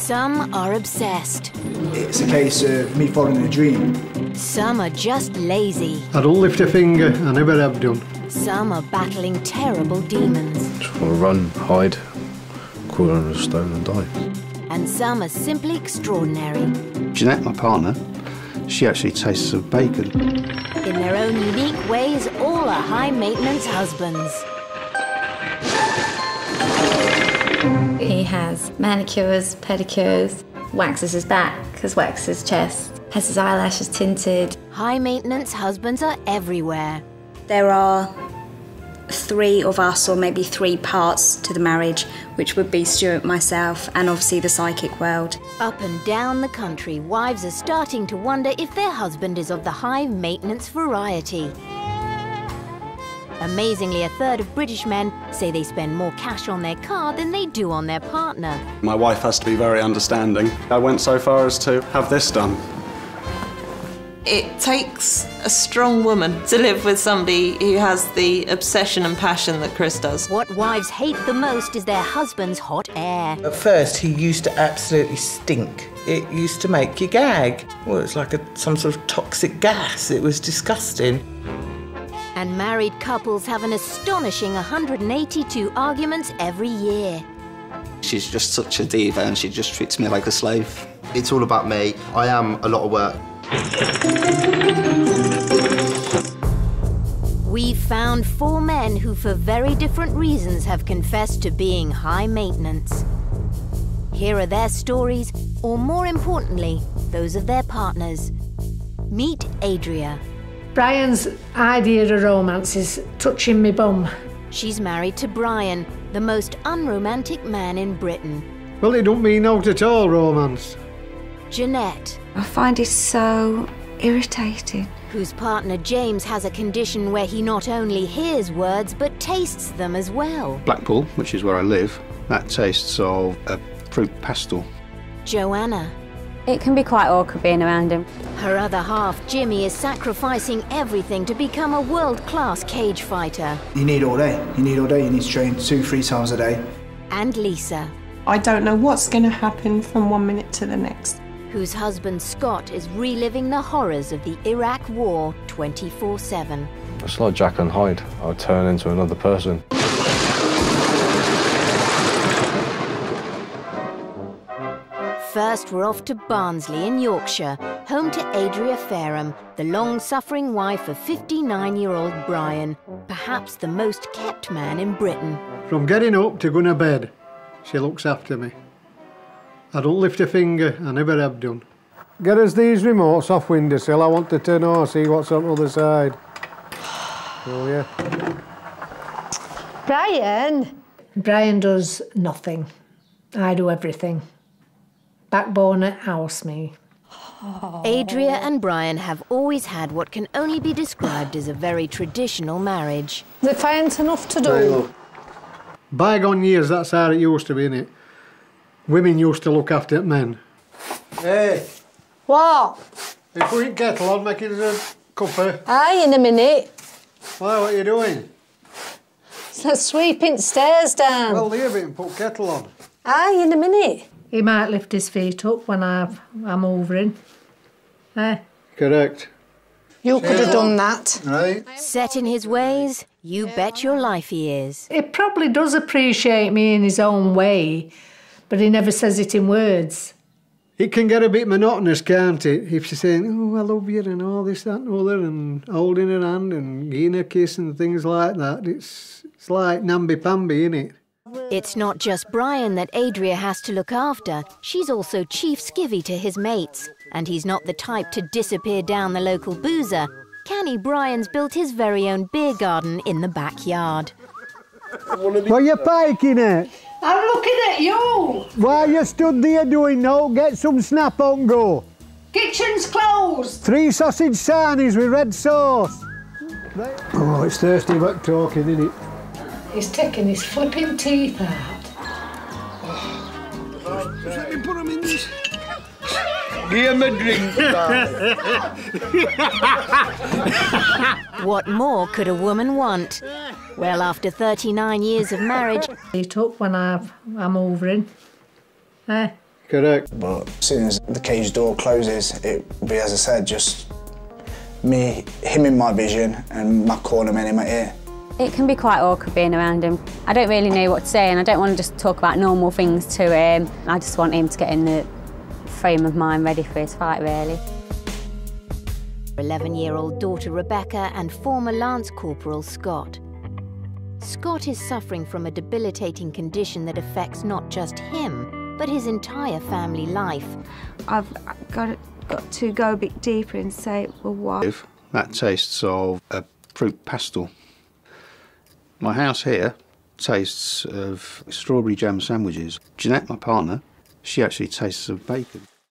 Some are obsessed. It's a case of me following a dream. Some are just lazy. I don't lift a finger, I never have done. Some are battling terrible demons. Just want to run, hide, crawl under a stone and die. And some are simply extraordinary. Jeanette, my partner, she actually tastes of bacon. In their own unique ways, all are high-maintenance husbands. He has manicures, pedicures, waxes his back, waxes his chest, has his eyelashes tinted. High-maintenance husbands are everywhere. There are 3 of us, or maybe 3 parts to the marriage, which would be Stuart, myself, and obviously the psychic world. Up and down the country, wives are starting to wonder if their husband is of the high-maintenance variety. Amazingly, a third of British men say they spend more cash on their car than they do on their partner. My wife has to be very understanding. I went so far as to have this done. It takes a strong woman to live with somebody who has the obsession and passion that Chris does. What wives hate the most is their husband's hot air. At first, he used to absolutely stink. It used to make you gag. Well, it's like some sort of toxic gas. It was disgusting. And married couples have an astonishing 182 arguments every year. She's just such a diva and she just treats me like a slave. It's all about me. I am a lot of work. We've found 4 men who, for very different reasons, have confessed to being high maintenance. Here are their stories, or more importantly, those of their partners. Meet Adria. Brian's idea of romance is touching me bum. She's married to Brian, the most unromantic man in Britain. Well, it don't mean out at all, romance. Jeanette. I find it so irritating. Whose partner James has a condition where he not only hears words, but tastes them as well. Blackpool, which is where I live, that tastes of a fruit pastel. Joanna. It can be quite awkward being around him. Her other half, Jimmy, is sacrificing everything to become a world-class cage fighter. You need all day. You need all day. You need to train 2-3 times a day. And Lisa. I don't know what's going to happen from one minute to the next. Whose husband Scott is reliving the horrors of the Iraq War 24/7. It's like Jack and Hyde. I'll turn into another person. First, we're off to Barnsley in Yorkshire, home to Adria Fareham, the long-suffering wife of 59-year-old Brian, perhaps the most kept man in Britain. From getting up to going to bed, she looks after me. I don't lift a finger, I never have done. Get us these remotes off windowsill, I want to turn on, see what's on the other side. Oh, yeah. Brian? Brian does nothing. I do everything. Backbone at house, me. Adria and Brian have always had what can only be described as a very traditional marriage. They find enough to do. Right, look. Bygone years, that's how it used to be, innit? Women used to look after men. Hey! What? You put your kettle on, making us a cuppa. Aye, in a minute. Why, what are you doing? Let's sweeping stairs down. Well, leave it and put kettle on. Aye, in a minute. He might lift his feet up when I'm hovering. Eh? Correct. You could have done that. Right. Set in his ways, you bet your life he is. He probably does appreciate me in his own way, but he never says it in words. It can get a bit monotonous, can't it? If she's saying, oh, I love you and all this, that and other, and holding her hand and giving her a kiss and things like that. It's like namby-pamby, innit? It's not just Brian that Adria has to look after. She's also chief skivvy to his mates. And he's not the type to disappear down the local boozer. Canny Brian's built his very own beer garden in the backyard. What are you piking at? I'm looking at you. Why you stood there doing no? Get some snap on go. Kitchen's closed. 3 sausage sarnies with red sauce. Right. Oh, it's thirsty but talking, isn't it? He's taking his flipping teeth out. Just let me put them in this. Give him a drink, What more could a woman want? Well, after 39 years of marriage... Eat up when I'm hovering. Eh? Correct. But as soon as the cage door closes, it will be, as I said, just him in my vision and my cornerman in my ear. It can be quite awkward being around him. I don't really know what to say, and I don't want to just talk about normal things to him. I just want him to get in the frame of mind ready for his fight, really. 11-year-old daughter Rebecca and former Lance Corporal Scott. Scott is suffering from a debilitating condition that affects not just him, but his entire family life. I've got to go a bit deeper and say, well, why? That tastes of a fruit pastel. My house here tastes of strawberry jam sandwiches. Jeanette, my partner, she actually tastes of bacon.